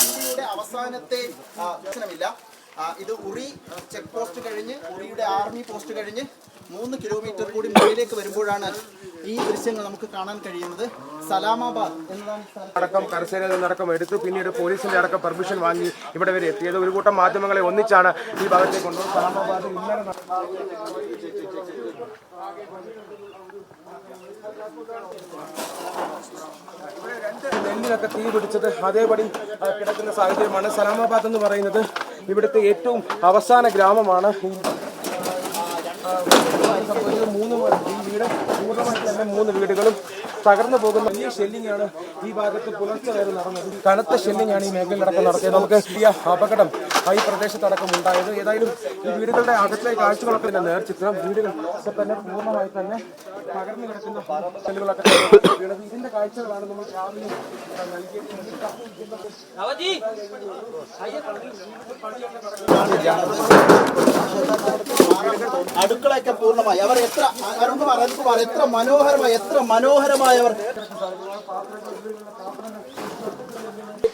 ഇന്ത്യയുടെ അവസാനത്തെ ദർശനമില്ല. ഇത് ഉറി ചെക്ക് പോസ്റ്റ് കഴിഞ്ഞ് ഉറിയുടെ ആർമി പോസ്റ്റ് കഴിഞ്ഞ് 3 കിലോമീറ്റർ കൂടി മുകളിലേക്ക് വരുമ്പോഴാണ് ഈ ദൃശ്യങ്ങൾ നമുക്ക് കാണാൻ കഴിയുന്നത്. സലാമാബാദ് എന്നതാണ് അടക്കം കരസേനയിൽ നിന്നടക്കം എടുത്ത് പിന്നീട് പോലീസിന്റെ അടക്കം പെർമിഷൻ വാങ്ങി ഇവിടെ വരെ എത്തിയത്. ഒരു കൂട്ടം മാധ്യമങ്ങളെ ഒന്നിച്ചാണ് ഈ ഭാഗത്തേക്ക് കൊണ്ടുപോകുന്നത്. സലാമാബാദ് നെല്ലിനൊക്കെ തീ പിടിച്ചത് അതേപടി കിടക്കുന്ന സാഹചര്യമാണ്. സലാമാബാദ് എന്ന് പറയുന്നത് ഇവിടുത്തെ ഏറ്റവും അവസാന ഗ്രാമമാണ്. ഈ വീട് പൂർണ്ണമായിട്ട് തന്നെ 3 വീടുകളും തകർന്നു പോകുന്ന വലിയ ഷെല്ലിംഗ് ആണ് ഈ ഭാഗത്ത് പുലർച്ചെ വരെ നടന്നത്. കനത്ത ഷെല്ലിംഗ് ആണ് ഈ മേഖലയിലടക്കം നടത്തിയത്. നമുക്ക് വലിയ അപകടം ഈ പ്രദേശത്തടക്കം ഉണ്ടായത്. ഏതായാലും ഈ വീടുകളുടെ അകത്തെ കാഴ്ചകളൊക്കെ തന്നെ നേർചിത്രം. വീടുകൾ തന്നെ പൂർണ്ണമായി തന്നെ തകർന്നു കിടക്കുന്ന ഷെല്ലുകളൊക്കെ വീണത്. ഇതിന്റെ കാഴ്ചകളാണ് നമ്മൾ രാവിലെ അടുക്കളയൊക്കെ പൂർണ്ണമായി അവർ എത്ര മനോഹരമായി അവർ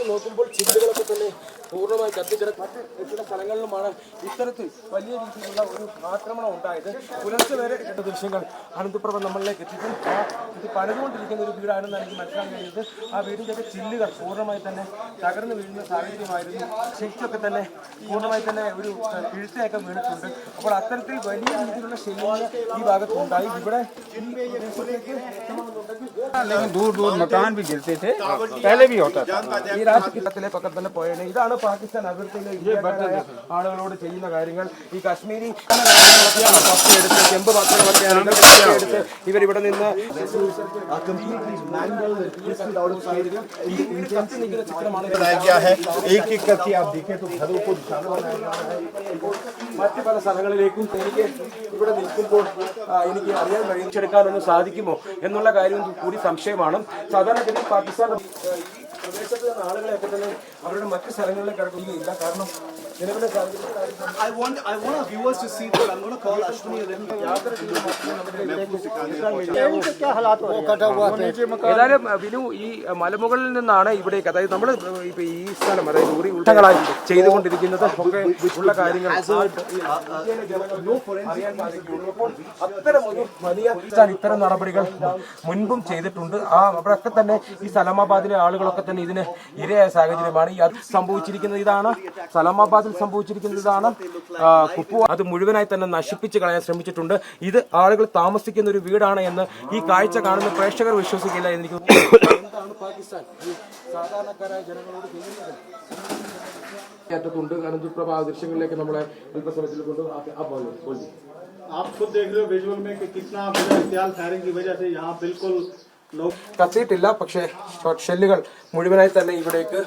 നോക്കുമ്പോൾ ചില്ലുകളൊക്കെ തന്നെ പൂർണ്ണമായി കത്തിക്കിടക്കുന്ന സ്ഥലങ്ങളിലുമാണ് ഇത്തരത്തിൽ വലിയ രീതിയിലുള്ള ഒരു ആക്രമണം ഉണ്ടായത്. പുലർച്ചെ വരെ കണ്ട ദൃശ്യങ്ങൾ അനന്തപുരം നമ്മളിലേക്ക് എത്തിക്കും. ഇത് പണിതുകൊണ്ടിരിക്കുന്ന ഒരു വീടാണെന്ന് എനിക്ക് മനസ്സിലാക്കാൻ കഴിയുന്നത്. ആ വീടിൻ്റെയൊക്കെ ചില്ലുകൾ പൂർണ്ണമായി തന്നെ തകർന്നു വീഴുന്ന സാഹചര്യമായിരുന്നു. ഷെയ്റ്റൊക്കെ തന്നെ പൂർണ്ണമായി തന്നെ ഒരു കിഴുത്തയൊക്കെ വീണിട്ടുണ്ട്. അപ്പോൾ അത്തരത്തിൽ വലിയ രീതിയിലുള്ള ശല്യങ്ങൾ ഈ ഭാഗത്തുണ്ടായി. ഇവിടെ दूर दूर मकान भी गिरते थे, पहले भी होता था. ഈ രാഷ്ട്രീയത്തിലേക്കൊക്കെ തന്നെ പോയത്. ഇതാണ് പാകിസ്ഥാൻ അതിർത്തിയിലെ ആളുകളോട് ചെയ്യുന്ന കാര്യങ്ങൾ. ഈ കശ്മീരി എടുത്ത് ചെമ്പ് പാത്രങ്ങളൊക്കെയാണ് എടുത്ത് ഇവരിവിടെ നിന്ന് ചിത്രമാണ്. മറ്റു പല സ്ഥലങ്ങളിലേക്കും എനിക്ക് ഇവിടെ നിൽക്കുമ്പോൾ എനിക്ക് അറിയാൻ കഴിച്ചെടുക്കാനൊന്നും സാധിക്കുമോ എന്നുള്ള കാര്യം കൂടി സംശയമാണ്. സാധാരണഗതി പാകിസ്ഥാൻ പ്രദേശത്ത് നിന്ന് ആളുകളെയൊക്കെ തന്നെ അവരുടെ മറ്റു സ്ഥലങ്ങളിലേക്ക് കടക്കുകയില്ല. കാരണം നിലവിലെ ഏതായാലും വിനു ഈ മലമുകളിൽ നിന്നാണ് ഇവിടേക്ക്, അതായത് നമ്മൾ ഇപ്പൊ ഈ സ്ഥലം അതായത് ഊറി ഉൾട്ടകളായി ചെയ്തുകൊണ്ടിരിക്കുന്നത് ഒക്കെ ഉള്ള കാര്യങ്ങൾ അറിയാൻ സാധിക്കുകയുള്ളൂ. അപ്പോൾ അത്തരം ഒരു വലിയ ഇത്തരം നടപടികൾ മുൻപും ചെയ്തിട്ടുണ്ട്. അവിടെയൊക്കെ തന്നെ ഈ സലാമാബാദിലെ ആളുകളൊക്കെ തന്നെ ഇതിന് ഇരയായ സാഹചര്യമാണ്. ഈ അത് സംഭവിച്ചിരിക്കുന്നത് ഇതാണ്. സലാമാബാദിൽ സംഭവിച്ചിരിക്കുന്നത് ഇതാണ്. കുപ്വാര അത് മുഴുവനായി തന്നെ നശിപ്പിച്ച് കളയാൻ ശ്രമിച്ചിട്ടുണ്ട്. ഇത് ആളുകൾ താമസിക്കുന്ന ഒരു വീടാണ് എന്ന് ഈ കാഴ്ച കാണുന്ന പ്രേക്ഷകർ വിശ്വസിക്കില്ല എന്നെനിക്ക്. എന്താണ് പാകിസ്ഥാൻ സാധാരണക്കാരായ ജനങ്ങളോട് ചെയ്യുന്നത്? അനന്തപുരം ദൃശ്യങ്ങളിലേക്ക് നമ്മളെ അല്പസമയത്തിൽ കൊണ്ടുപോകും. आप खुद देख रहे हो विजुअल में कि कितना इख्तियाल फायरिंग की वजह से यहाँ बिल्कुल കത്തിയിട്ടില്ല. പക്ഷേ ഷെല്ലുകൾ മുഴുവനായി തന്നെ ഇവിടേക്ക്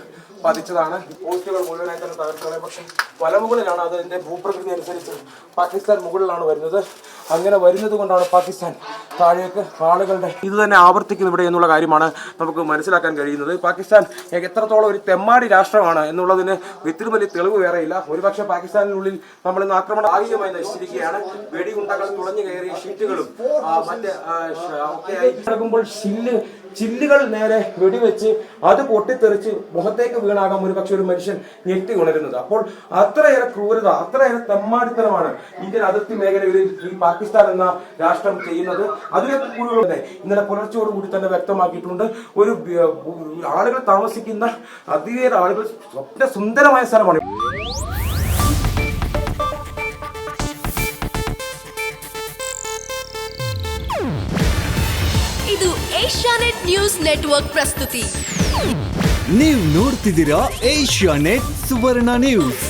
പതിച്ചതാണ്. പോസ്റ്റുകൾ മുഴുവനായി തന്നെ തകർത്തത്. പക്ഷേ മലമുകളിലാണ്. അതിന്റെ ഭൂപ്രകൃതി അനുസരിച്ച് പാകിസ്ഥാൻ മുകളിലാണ് വരുന്നത്. അങ്ങനെ വരുന്നത് കൊണ്ടാണ് പാകിസ്ഥാൻ താഴേക്ക് ആളുകളുടെ ഇത് തന്നെ ആവർത്തിക്കും ഇവിടെ എന്നുള്ള കാര്യമാണ് നമുക്ക് മനസ്സിലാക്കാൻ കഴിയുന്നത്. പാകിസ്ഥാൻ എത്രത്തോളം ഒരു തെമ്മാടി രാഷ്ട്രമാണ് എന്നുള്ളതിന് ഇത്തിരി വലിയ തെളിവ് വേറെയില്ല. ഒരുപക്ഷെ പാകിസ്ഥാനിനുള്ളിൽ നമ്മൾ ഇന്ന് ആക്രമണം ഭാഗികമായി നശിച്ചിരിക്കുകയാണ്. വെടിയുണ്ടകൾ തുളഞ്ഞു കയറിയ ഷീറ്റുകളും മറ്റ് ഒക്കെയായി കിടക്കുമ്പോൾ ചില്ലുകൾ നേരെ വെടിവെച്ച് അത് പൊട്ടിത്തെറിച്ച് മുഖത്തേക്ക് വീണാകാം ഒരുപക്ഷെ ഒരു മനുഷ്യൻ ഞെട്ടി ഉണരുന്നത്. അപ്പോൾ അത്രയേറെ ക്രൂരത, അത്രയേറെ തെമ്മാടിത്തരമാണ് ഇന്ത്യൻ അതിർത്തി മേഖലയിൽ ഈ പാകിസ്ഥാൻ എന്ന രാഷ്ട്രം ചെയ്യുന്നത്. അതിലേക്ക് കൂടുതൽ ഇന്നലെ പുലർച്ചയോടുകൂടി തന്നെ വ്യക്തമാക്കിയിട്ടുണ്ട്. ഒരു ആളുകൾ താമസിക്കുന്ന അതിവേറെ ആളുകൾ സ്വപ്ന സുന്ദരമായ സ്ഥലമാണ്. ಇದು ಏಷ್ಯಾನೆಟ್ ನ್ಯೂಸ್ ನೆಟ್ವರ್ಕ್ ಪ್ರಸ್ತುತಿ. ನೀವು ನೋಡ್ತಿದ್ದೀರಾ ಏಷ್ಯಾನೆಟ್ ಸುವರ್ಣ ನ್ಯೂಸ್.